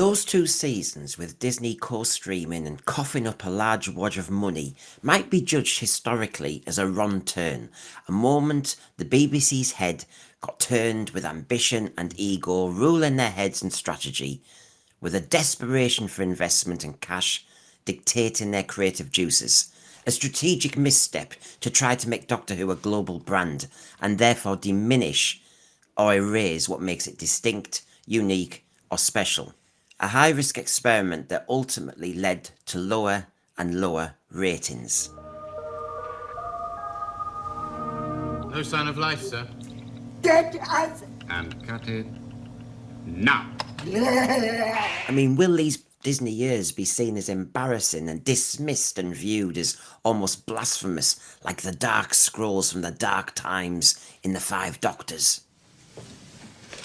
Those 2 seasons, with Disney co-streaming and coughing up a large wad of money, might be judged historically as a wrong turn, a moment the BBC's head got turned with ambition and ego ruling their heads and strategy, with a desperation for investment and cash dictating their creative juices. A strategic misstep to try to make Doctor Who a global brand and therefore diminish or erase what makes it distinct, unique or special. A high-risk experiment that ultimately led to lower and lower ratings. No sign of life, sir. Dead as... And cut it now. I mean, will these Disney years be seen as embarrassing and dismissed and viewed as almost blasphemous, like the dark scrolls from the dark times in the 5 Doctors?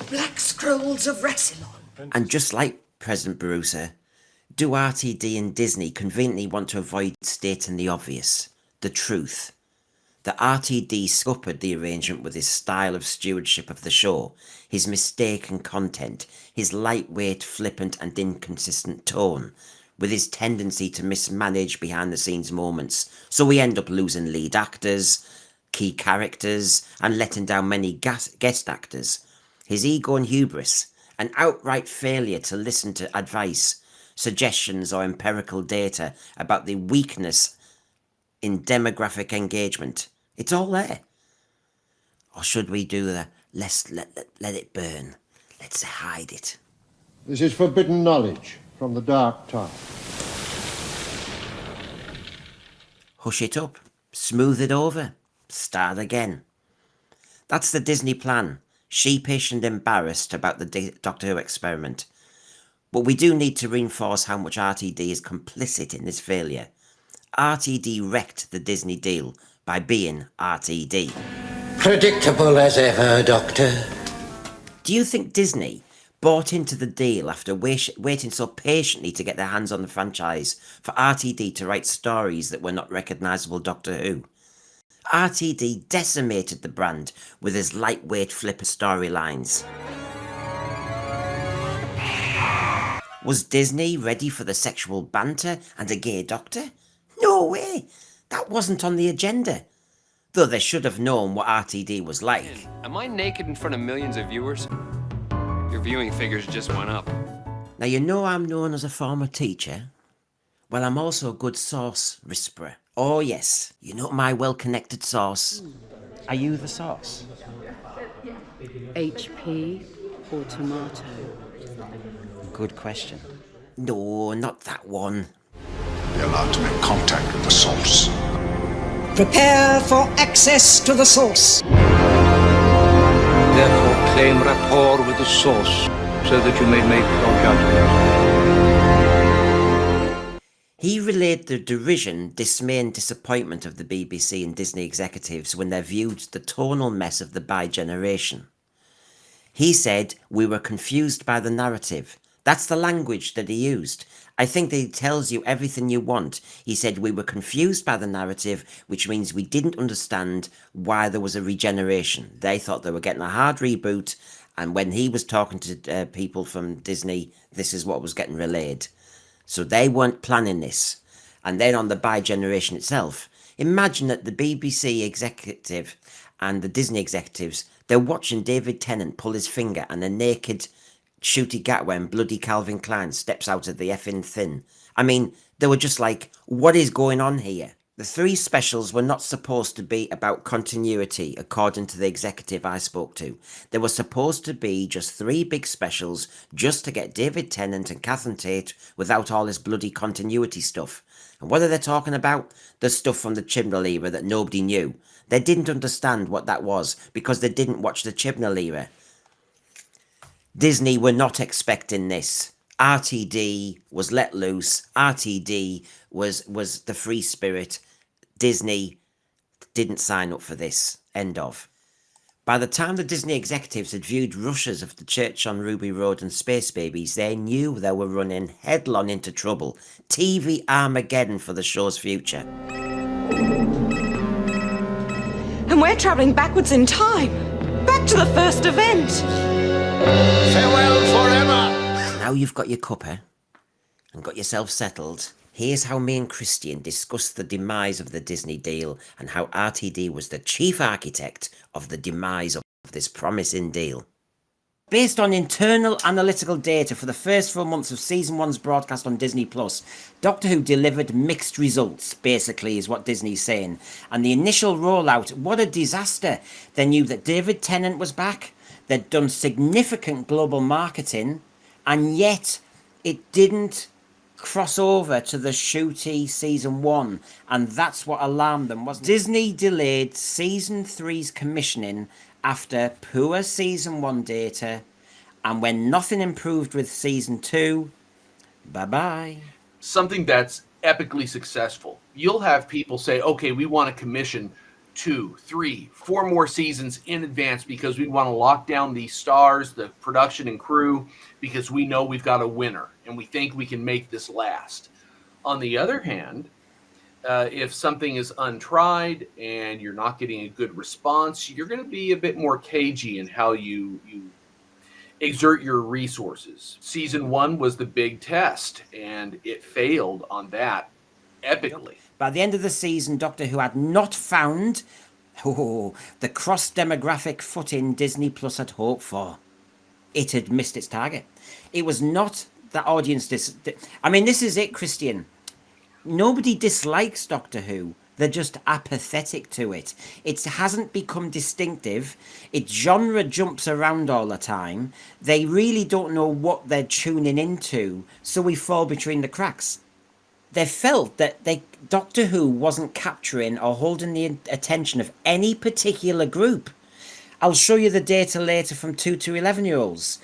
Black Scrolls of Rassilon. And just like President Barusa, do RTD and Disney conveniently want to avoid stating the obvious, the truth? That RTD scuppered the arrangement with his style of stewardship of the show, his mistaken content, his lightweight, flippant and inconsistent tone, with his tendency to mismanage behind-the-scenes moments, so we end up losing lead actors, key characters, and letting down many guest actors. His ego and hubris, an outright failure to listen to advice, suggestions or empirical data about the weakness in demographic engagement. It's all there. Or should we do the let it burn? Let's hide it. This is forbidden knowledge from the dark time. Hush it up, smooth it over, start again. That's the Disney plan. Sheepish and embarrassed about the Doctor Who experiment. But we do need to reinforce how much RTD is complicit in this failure. RTD wrecked the Disney deal by being RTD. Predictable as ever, Doctor. Do you think Disney bought into the deal after waiting so patiently to get their hands on the franchise for RTD to write stories that were not recognisable Doctor Who? RTD decimated the brand with his lightweight flipper storylines. Was Disney ready for the sexual banter and a gay doctor? No way! That wasn't on the agenda. Though they should have known what RTD was like. Am I naked in front of millions of viewers? Your viewing figures just went up. Now you know I'm known as a former teacher. Well, I'm also a good sauce whisperer. Oh yes, you know my well-connected sauce. Are you the sauce? HP or tomato? Good question. No, not that one. Be allowed to make contact with the source. Prepare for access to the source. Therefore, claim rapport with the source so that you may make your judgment. He relayed the derision, dismay and disappointment of the BBC and Disney executives when they viewed the tonal mess of the bi-generation. He said, "We were confused by the narrative." That's the language that he used. I think that he tells you everything you want. He said, "We were confused by the narrative," which means we didn't understand why there was a regeneration. They thought they were getting a hard reboot, and when he was talking to people from Disney, this is what was getting relayed. So they weren't planning this. And then on the bi-generation itself, imagine that the BBC executive and the Disney executives, they're watching David Tennant pull his finger and a naked Shooty Gatwa and bloody Calvin Klein steps out of the effing thing. I mean, they were just like, what is going on here? The 3 specials were not supposed to be about continuity, according to the executive I spoke to. They were supposed to be just 3 big specials, just to get David Tennant and Catherine Tate without all this bloody continuity stuff. And what are they talking about? The stuff from the Chibnall era that nobody knew. They didn't understand what that was, because they didn't watch the Chibnall era. Disney were not expecting this. RTD was let loose. RTD was the free spirit. Disney didn't sign up for this. End of. By the time the Disney executives had viewed rushes of the Church on Ruby Road and Space Babies, they knew they were running headlong into trouble. TV Armageddon for the show's future. And we're travelling backwards in time. Back to the first event. Farewell forever! now you've got your cuppa and got yourself settled, here's how me and Christian discussed the demise of the Disney deal and how RTD was the chief architect of the demise of this promising deal. Based on internal analytical data for the first 4 months of Season 1's broadcast on Disney+, Doctor Who delivered mixed results, basically, is what Disney's saying. And the initial rollout, what a disaster. They knew that David Tennant was back, they'd done significant global marketing, and yet it didn't cross over to the shooty Season 1, and that's what alarmed them, wasn't it? Disney delayed Season 3's commissioning after poor Season 1 data, and when nothing improved with Season 2, bye-bye. Something that's epically successful. You'll have people say, okay, we want to commission 2, 3, 4 more seasons in advance because we want to lock down the stars, the production and crew, because we know we've got a winner and we think we can make this last. On the other hand, if something is untried and you're not getting a good response, you're going to be a bit more cagey in how you exert your resources. Season 1 was the big test, and it failed on that epically. By the end of the season, Doctor Who had not found the cross-demographic footing Disney Plus had hoped for. It had missed its target. It was not the audience... I mean, this is it, Christian. Nobody dislikes Doctor Who. They're just apathetic to it. It hasn't become distinctive. Its genre jumps around all the time. They really don't know what they're tuning into, so we fall between the cracks. They felt that Doctor Who wasn't capturing or holding the attention of any particular group. I'll show you the data later from 2 to 11-year-olds.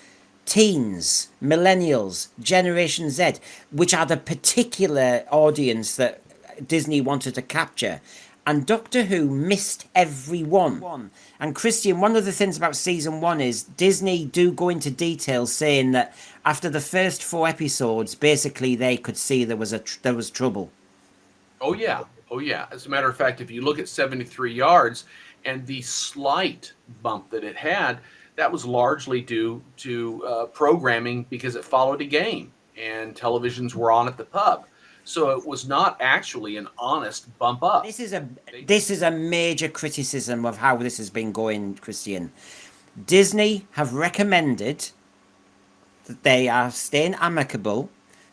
Teens, millennials, Generation Z, which are the particular audience that Disney wanted to capture. And Doctor Who missed every one. And Christian, one of the things about Season 1 is Disney do go into detail saying that after the first 4 episodes, basically they could see there was trouble. Oh, yeah. Oh, yeah. As a matter of fact, if you look at 73 Yards and the slight bump that it had, that was largely due to programming because it followed a game and televisions were on at the pub. So it was not actually an honest bump up. This is a major criticism of how this has been going, Christian. Disney have recommended that they are staying amicable,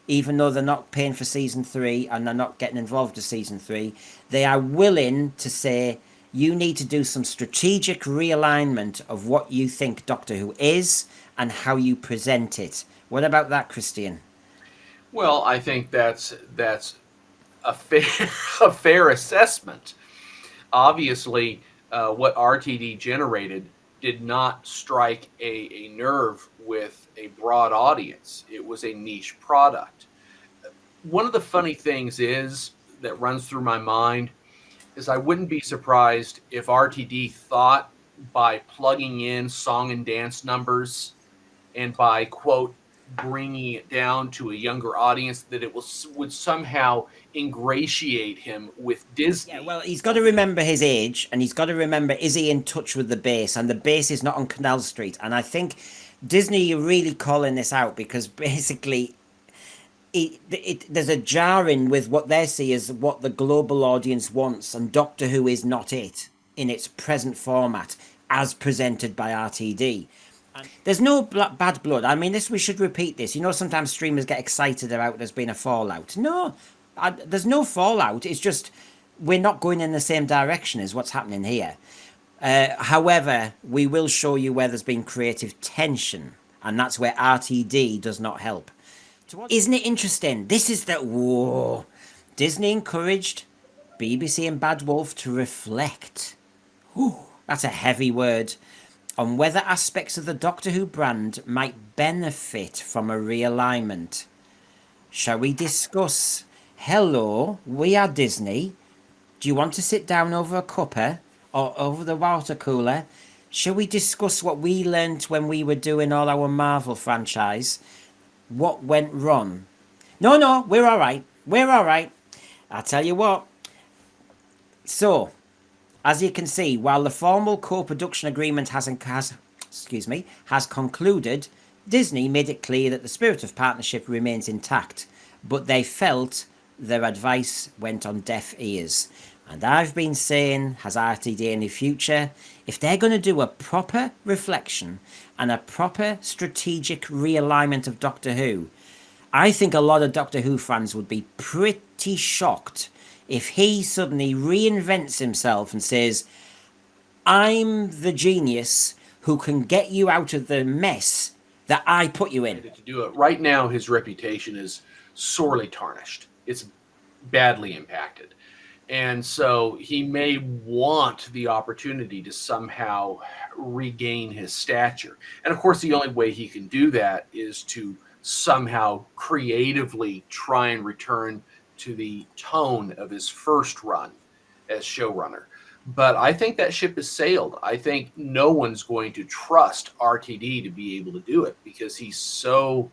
even though they're not paying for Season 3 and they're not getting involved with Season 3. They are willing to say, you need to do some strategic realignment of what you think Doctor Who is and how you present it. What about that, Christian? Well, I think that's a fair assessment. Obviously, what RTD generated did not strike a nerve with a broad audience. It was a niche product. One of the funny things that runs through my mind is I wouldn't be surprised if RTD thought by plugging in song and dance numbers and by, quote, bringing it down to a younger audience, that it would somehow ingratiate him with Disney. Yeah, well, he's got to remember his age, and he's got to remember, is he in touch with the base? And the base is not on Canal Street. And I think Disney are really calling this out because basically there's a jarring with what they see as what the global audience wants, and Doctor Who is not it in its present format as presented by RTD. There's no bad blood. I mean, we should repeat this. You know, sometimes streamers get excited about there's been a fallout. No, there's no fallout. It's just we're not going in the same direction as what's happening here. However, we will show you where there's been creative tension, and that's where RTD does not help. Isn't it interesting? This is Disney encouraged BBC and Bad Wolf to reflect. That's a heavy word. On whether aspects of the Doctor Who brand might benefit from a realignment. Shall we discuss? Hello, we are Disney. Do you want to sit down over a cuppa or over the water cooler? Shall we discuss what we learnt when we were doing all our Marvel franchise? What went wrong? No, we're all right. We're all right. I'll tell you what. So, as you can see, while the formal co-production agreement has concluded, Disney made it clear that the spirit of partnership remains intact, but they felt their advice went on deaf ears. And I've been saying, has RTD any future? If they're going to do a proper reflection and a proper strategic realignment of Doctor Who, I think a lot of Doctor Who fans would be pretty shocked if he suddenly reinvents himself and says, I'm the genius who can get you out of the mess that I put you in. To do it right now, his reputation is sorely tarnished. It's badly impacted. And so he may want the opportunity to somehow regain his stature. And of course, the only way he can do that is to somehow creatively try and return to the tone of his first run as showrunner. But I think that ship has sailed. I think no one's going to trust RTD to be able to do it because he's so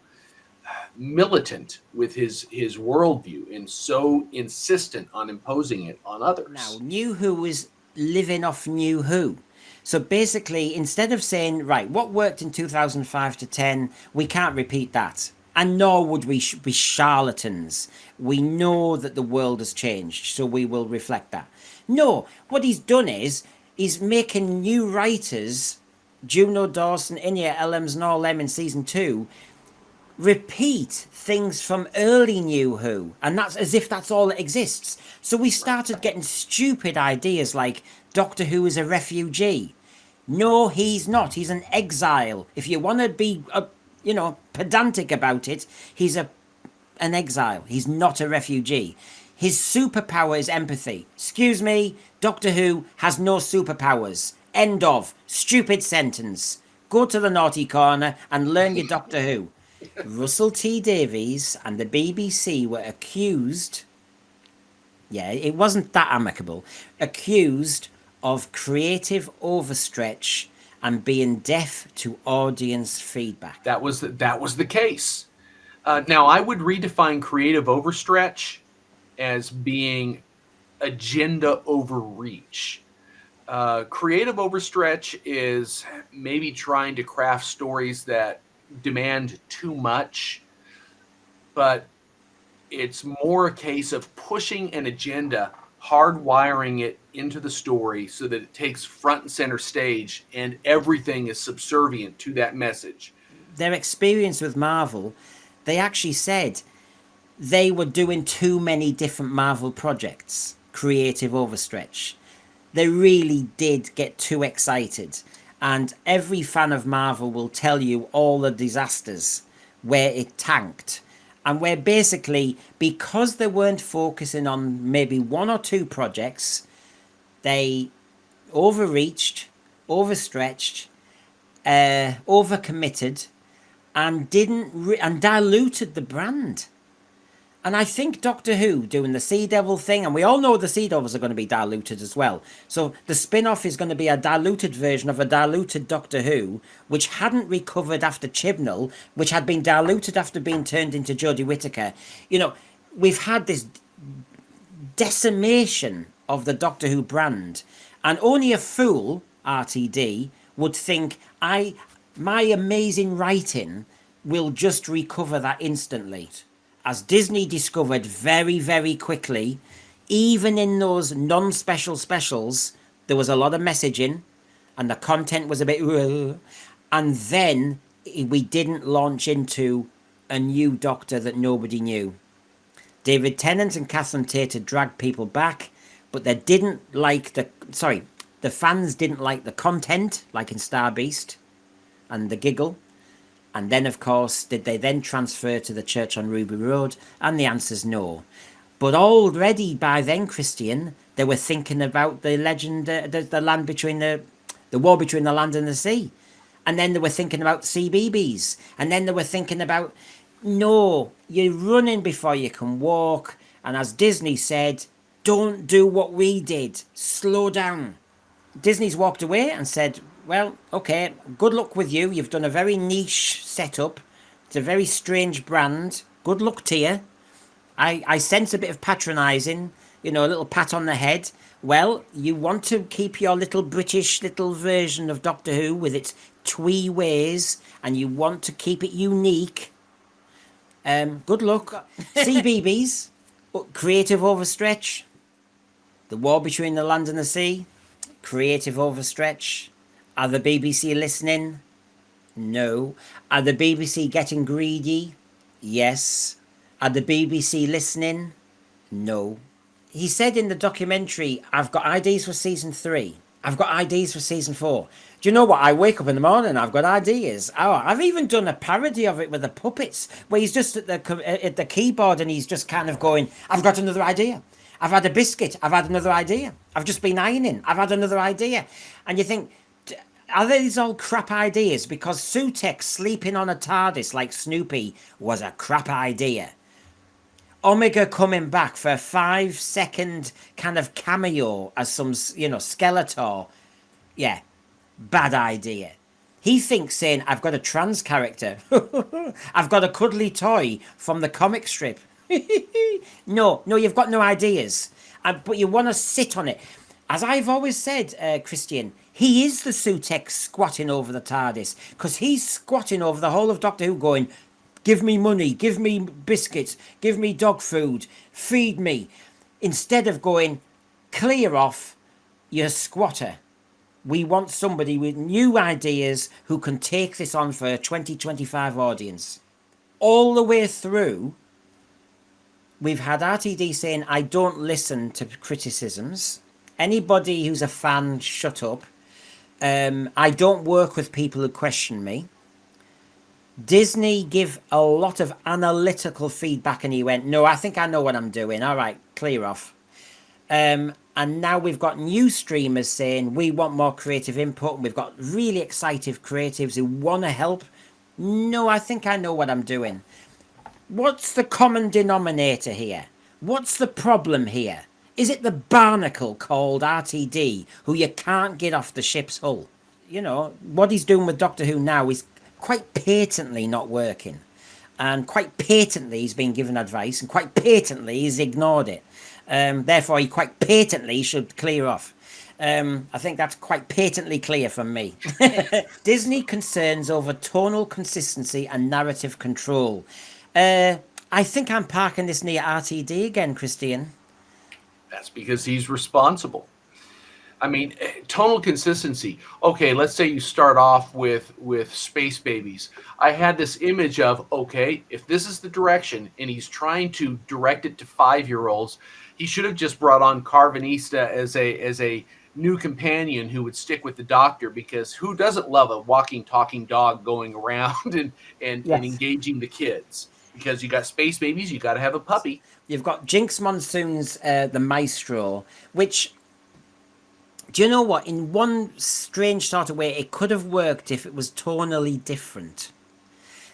militant with his worldview and so insistent on imposing it on others. Now, New Who is living off New Who. So basically, instead of saying, right, what worked in 2005 to 10, we can't repeat that. And nor would we be charlatans. We know that the world has changed, so we will reflect that. No, what he's done is he's making new writers, Juno Dawson, Inya Ellems and all them in season 2, repeat things from early New Who, and that's as if that's all that exists. So we started getting stupid ideas like Doctor Who is a refugee. No, he's not. He's an exile. If you want to be, pedantic about it, he's an exile. He's not a refugee. His superpower is empathy. Excuse me, Doctor Who has no superpowers. End of. Stupid sentence. Go to the naughty corner and learn your Doctor Who. Russell T Davies and the BBC were accused, it wasn't that amicable, accused of creative overstretch and being deaf to audience feedback. That was the case. Now, I would redefine creative overstretch as being agenda overreach. Creative overstretch is maybe trying to craft stories that demand too much, but it's more a case of pushing an agenda, hardwiring it into the story so that it takes front and center stage and everything is subservient to that message. Their experience with Marvel, they actually said they were doing too many different Marvel projects, creative overstretch. They really did get too excited. And every fan of Marvel will tell you all the disasters where it tanked. And where basically, because they weren't focusing on maybe one or two projects, they overreached, overstretched, overcommitted, and and diluted the brand. And I think Doctor Who doing the Sea Devil thing, and we all know the Sea Devils are going to be diluted as well. So the spin-off is going to be a diluted version of a diluted Doctor Who, which hadn't recovered after Chibnall, which had been diluted after being turned into Jodie Whittaker. We've had this decimation of the Doctor Who brand, and only a fool, RTD, would think my amazing writing will just recover that instantly. As Disney discovered very, very quickly, even in those non-special specials, there was a lot of messaging and the content was a bit... And then we didn't launch into a new Doctor that nobody knew. David Tennant and Catherine Tate had dragged people back, but they didn't like the fans didn't like the content, like in Star Beast and The Giggle. And then, of course, did they then transfer to the Church on Ruby Road? And the answer's no. But already by then, Christian, they were thinking about the legend, the land between the war between the land and the sea. And then they were thinking about the CBBS. And then they were thinking about, no, you're running before you can walk. And as Disney said, don't do what we did. Slow down. Disney's walked away and said, well, okay, good luck with you. You've done a very niche setup. It's a very strange brand. Good luck to you. I sense a bit of patronising. you know, a little pat on the head. Well, you want to keep your little British little version of Doctor Who with its twee ways, and you want to keep it unique. Good luck. CBBS, creative overstretch. The war between the land and the sea, creative overstretch. Are the BBC listening? No. Are the BBC getting greedy? Yes. Are the BBC listening? No. He said in the documentary, I've got ideas for season 3. I've got ideas for season 4. Do you know what? I wake up in the morning, I've got ideas. Oh, I've even done a parody of it with the puppets, where he's just at the keyboard and he's just kind of going, I've got another idea. I've had a biscuit. I've had another idea. I've just been ironing. I've had another idea. And you think, are these all crap ideas? Because Sutekh sleeping on a TARDIS like Snoopy was a crap idea. Omega coming back for a 5-second kind of cameo as some, you know, Skeletor. Yeah, bad idea. He thinks saying, I've got a trans character. I've got a cuddly toy from the comic strip. No, you've got no ideas. But you want to sit on it. As I've always said, Christian, he is the Sutekh squatting over the TARDIS. Because he's squatting over the whole of Doctor Who going, give me money, give me biscuits, give me dog food, feed me. Instead of going, clear off, you squatter. We want somebody with new ideas who can take this on for a 2025 audience. All the way through, we've had RTD saying, I don't listen to criticisms. Anybody who's a fan, shut up. I don't work with people who question me. Disney give a lot of analytical feedback and he went, no, I think I know what I'm doing. All right, clear off. And now we've got new streamers saying we want more creative input and we've got really excited creatives who want to help. No, I think I know what I'm doing. What's the common denominator here? What's the problem here? Is it the barnacle called RTD who you can't get off the ship's hull? You know, what he's doing with Doctor Who now is quite patently not working. And quite patently he's been given advice and quite patently he's ignored it. Therefore, he quite patently should clear off. I think that's quite patently clear from me. Disney concerns over tonal consistency and narrative control. I think I'm parking this near RTD again, Christian. That's because he's responsible. I mean, tonal consistency. Okay, let's say you start off with Space Babies. I had this image of, okay, if this is the direction and he's trying to direct it to 5-year-olds, he should have just brought on Carvanista as a new companion who would stick with the Doctor, because who doesn't love a walking, talking dog going around and engaging the kids? Because you got Space Babies, you got to have a puppy. You've got Jinx Monsoon's The Maestro, which, do you know what? In one strange sort of way, it could have worked if it was tonally different.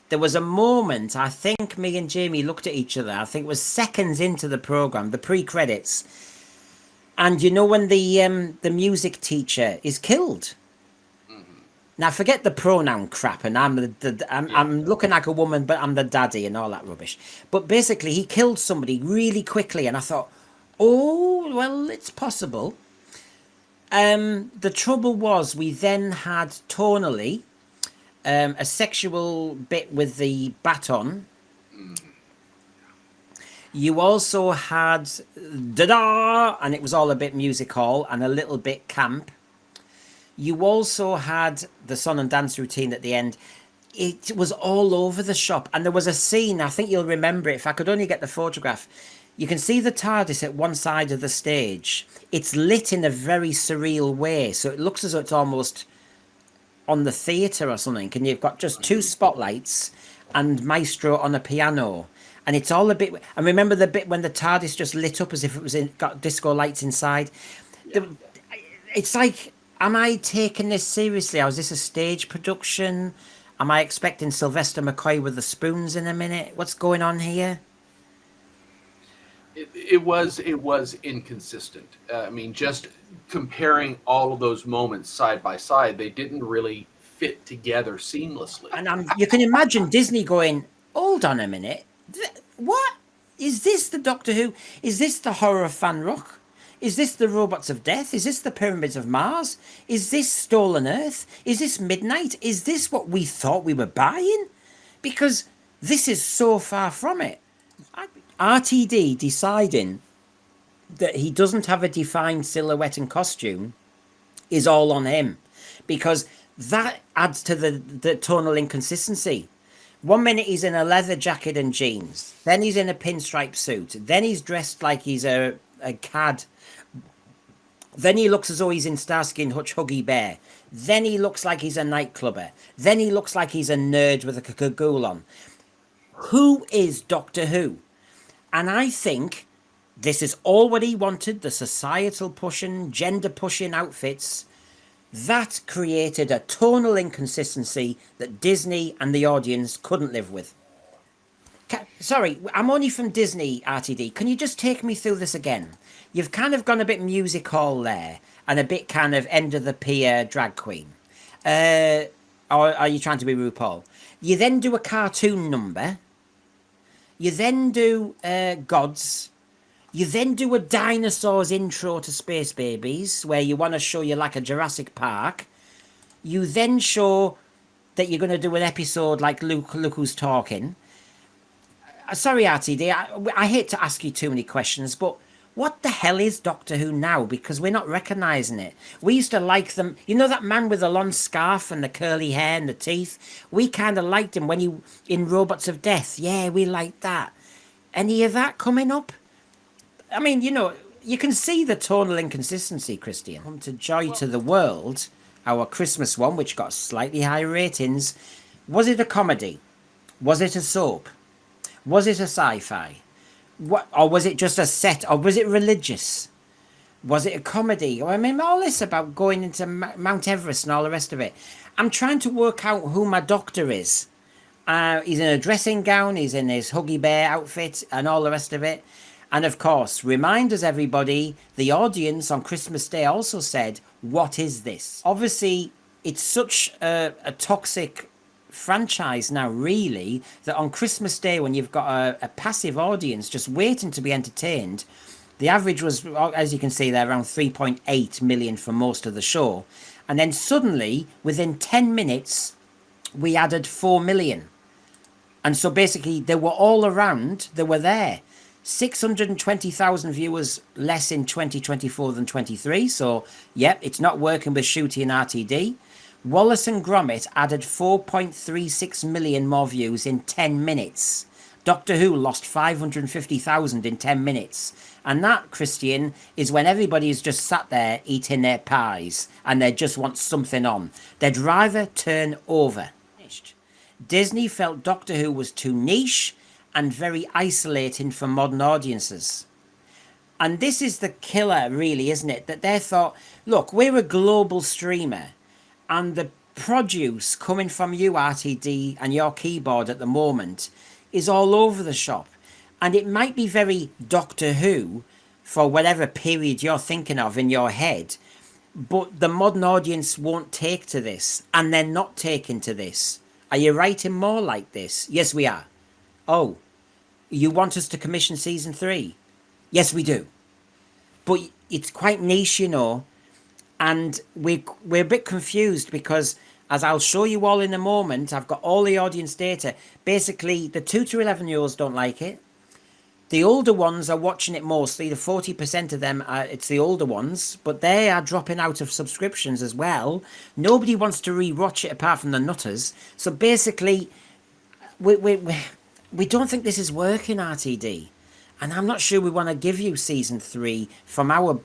There was a moment, I think me and Jamie looked at each other, I think it was seconds into the programme, the pre-credits, and you know when the music teacher is killed? Now, forget the pronoun crap, and I'm looking like a woman, but I'm the daddy and all that rubbish. But basically, he killed somebody really quickly, and I thought, oh, well, it's possible. The trouble was, we then had tonally a sexual bit with the baton. You also had da-da, and it was all a bit music hall and a little bit camp. You also had the song and dance routine at the end. It was all over the shop. And there was a scene, I think you'll remember it, if I could only get the photograph. You can see the TARDIS at one side of the stage. It's lit in a very surreal way. So it looks as though it's almost on the theatre or something. And you've got just 2 spotlights and Maestro on a piano. And it's all a bit... And remember the bit when the TARDIS just lit up as if it was got disco lights inside? Yeah. It's like... Am I taking this seriously? Or is this a stage production? Am I expecting Sylvester McCoy with the spoons in a minute? What's going on here? It was inconsistent. I mean, just comparing all of those moments side by side, they didn't really fit together seamlessly. And you can imagine Disney going, hold on a minute. What? Is this the Doctor Who? Is this the horror of Fan Rock? Is this the Robots of Death? Is this the Pyramids of Mars? Is this Stolen Earth? Is this Midnight? Is this what we thought we were buying? Because this is so far from it. RTD deciding that he doesn't have a defined silhouette and costume is all on him, because that adds to the tonal inconsistency. 1 minute he's in a leather jacket and jeans, then he's in a pinstripe suit, then he's dressed like he's a cad, then he looks as though he's in Starsky and Hutch Huggy Bear, then he looks like he's a nightclubber, then he looks like he's a nerd with a cagoule on. Who is Doctor Who? And I think this is all what he wanted, the societal pushing, gender pushing outfits. That created a tonal inconsistency that Disney and the audience couldn't live with. Sorry, I'm only from Disney, RTD. Can you just take me through this again? You've kind of gone a bit music hall there, and a bit kind of end of the pier drag queen. Or are you trying to be RuPaul? You then do a cartoon number. You then do gods. You then do a dinosaurs intro to Space Babies, where you want to show you like a Jurassic Park. You then show that you're going to do an episode like Look Who's Talking. Sorry, RTD, I hate to ask you too many questions, but what the hell is Doctor Who now? Because we're not recognising it. We used to like them. You know that man with the long scarf and the curly hair and the teeth? We kind of liked him when he in Robots of Death. Yeah, we liked that. Any of that coming up? I mean, you know, you can see the tonal inconsistency, Christian. Come to Joy to the World, our Christmas one, which got slightly higher ratings. Was it a comedy? Was it a soap? Was it a sci-fi? What, or was it just a set? Or was it religious? Was it a comedy? Or I mean, all this about going into Mount Everest and all the rest of it. I'm trying to work out who my doctor is. He's in a dressing gown. He's in his Huggy Bear outfit and all the rest of it. And of course, remind us everybody, the audience on Christmas Day also said, what is this? Obviously, it's such a toxic franchise now, really, that on Christmas Day, when you've got a passive audience just waiting to be entertained, the average was, as you can see there, around 3.8 million for most of the show. And then suddenly, within 10 minutes, we added 4 million. And so basically, they were all around, they were there. 620,000 viewers less in 2024 than 23. So, yep, it's not working with Shooty and RTD. Wallace and Gromit added 4.36 million more views in 10 minutes. Doctor Who lost 550,000 in 10 minutes. And that, Christian, is when everybody's just sat there eating their pies and they just want something on. They'd rather turn over. Disney felt Doctor Who was too niche and very isolating for modern audiences. And this is the killer, really, isn't it? That they thought, look, we're a global streamer, and the produce coming from you, RTD, and your keyboard at the moment is all over the shop. And it might be very Doctor Who for whatever period you're thinking of in your head, but the modern audience won't take to this, and they're not taking to this. Are you writing more like this? Yes, we are. Oh, you want us to commission season 3? Yes, we do. But it's quite niche, you know, and we're a bit confused because, as I'll show you all in a moment, I've got all the audience data. Basically, the 2 to 11-year-olds don't like it. The older ones are watching it mostly. The 40% of them, it's the older ones, but they are dropping out of subscriptions as well. Nobody wants to re-watch it apart from the nutters. So basically, we don't think this is working, RTD. And I'm not sure we want to give you season 3 from our,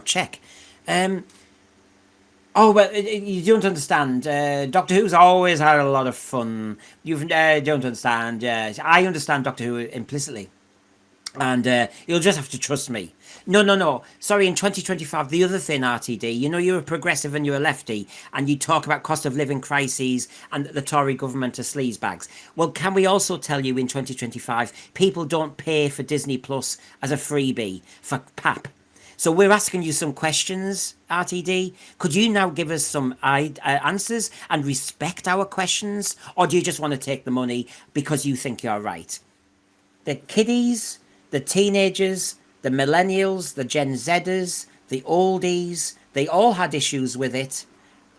check. Oh, well, you don't understand. Doctor Who's always had a lot of fun. You don't understand. I understand Doctor Who implicitly. And you'll just have to trust me. No. Sorry, in 2025, the other thing, RTD, you know you're a progressive and you're a lefty, and you talk about cost of living crises and that the Tory government are sleazebags. Well, can we also tell you in 2025, people don't pay for Disney Plus as a freebie for PAP? So we're asking you some questions, RTD. Could you now give us some answers and respect our questions? Or do you just want to take the money because you think you're right? the kiddies, the teenagers, the millennials, the Gen Zers, the oldies, they all had issues with it,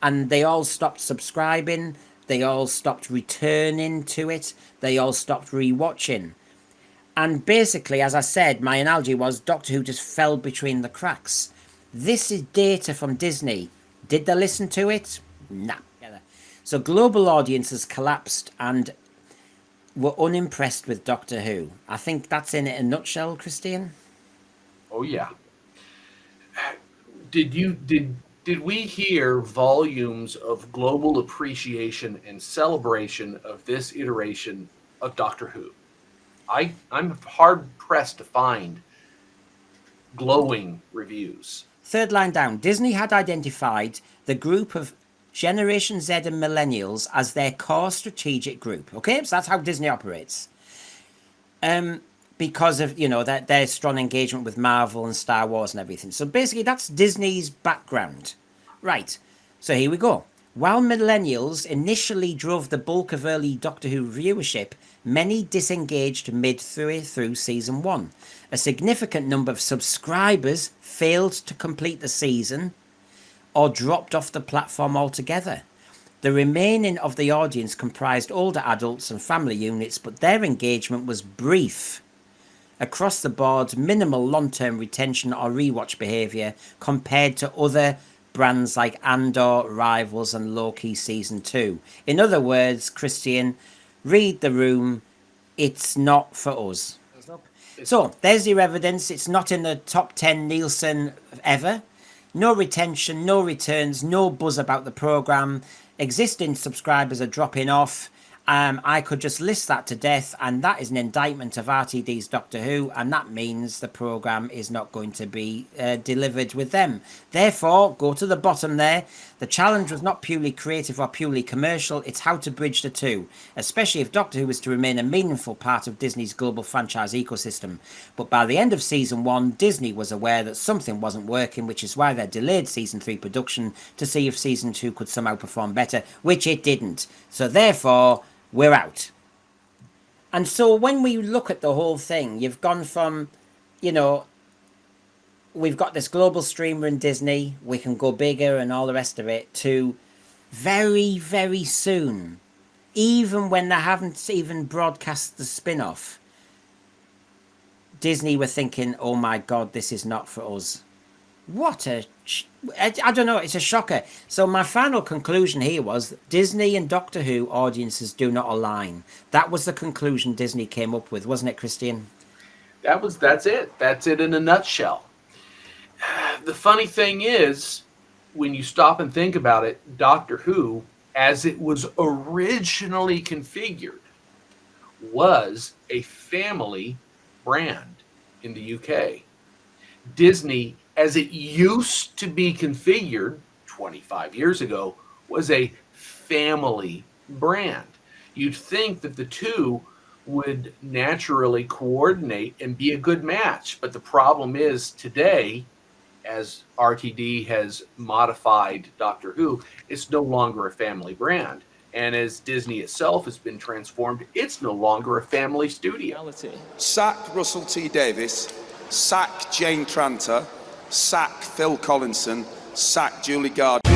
and they all stopped subscribing, they all stopped returning to it, they all stopped rewatching. And basically, as I said, my analogy was Doctor Who just fell between the cracks. This is data from Disney. Did they listen to it? Nah. So global audiences collapsed and were unimpressed with Doctor Who. I think that's in it in a nutshell, Christian. Oh yeah. Did we hear volumes of global appreciation and celebration of this iteration of Doctor Who? I'm hard pressed to find glowing reviews. Third line down. Disney had identified the group of Generation Z and Millennials as their core strategic group. Okay, so that's how Disney operates. Because of, their strong engagement with Marvel and Star Wars and everything. So basically, that's Disney's background. Right, so here we go. While millennials initially drove the bulk of early Doctor Who viewership, many disengaged midway through season 1. A significant number of subscribers failed to complete the season or dropped off the platform altogether. The remaining of the audience comprised older adults and family units, but their engagement was brief. Across the board, minimal long-term retention or rewatch behaviour compared to other brands like Andor, Rivals and Loki Season 2. In other words, Christian, read the room, it's not for us. So, there's your evidence. It's not in the top 10 Nielsen ever. No retention, no returns, no buzz about the programme. Existing subscribers are dropping off. I could just list that to death, and that is an indictment of RTD's Doctor Who, and that means the programme is not going to be delivered with them. Therefore, go to the bottom there. The challenge was not purely creative or purely commercial, it's how to bridge the two, especially if Doctor Who is to remain a meaningful part of Disney's global franchise ecosystem. But by the end of Season 1, Disney was aware that something wasn't working, which is why they delayed Season 3 production to see if Season 2 could somehow perform better, which it didn't. So therefore, we're out. And so when we look at the whole thing, you've gone from, we've got this global streamer in Disney, we can go bigger and all the rest of it, to very, very soon, even when they haven't even broadcast the spin-off, Disney were thinking, oh my God, this is not for us. What I don't know, it's a shocker. So my final conclusion here was Disney and Doctor Who audiences do not align. That was the conclusion Disney came up with, wasn't it, Christian? That's it. That's it in a nutshell. The funny thing is, when you stop and think about it, Doctor Who, as it was originally configured, was a family brand in the UK. Disney, as it used to be configured 25 years ago, was a family brand. You'd think that the two would naturally coordinate and be a good match. But the problem is today, as RTD has modified Doctor Who, it's no longer a family brand. And as Disney itself has been transformed, it's no longer a family studio. Sack Russell T. Davies, sack Jane Tranter, sack Phil Collinson, sack Julie Gardner.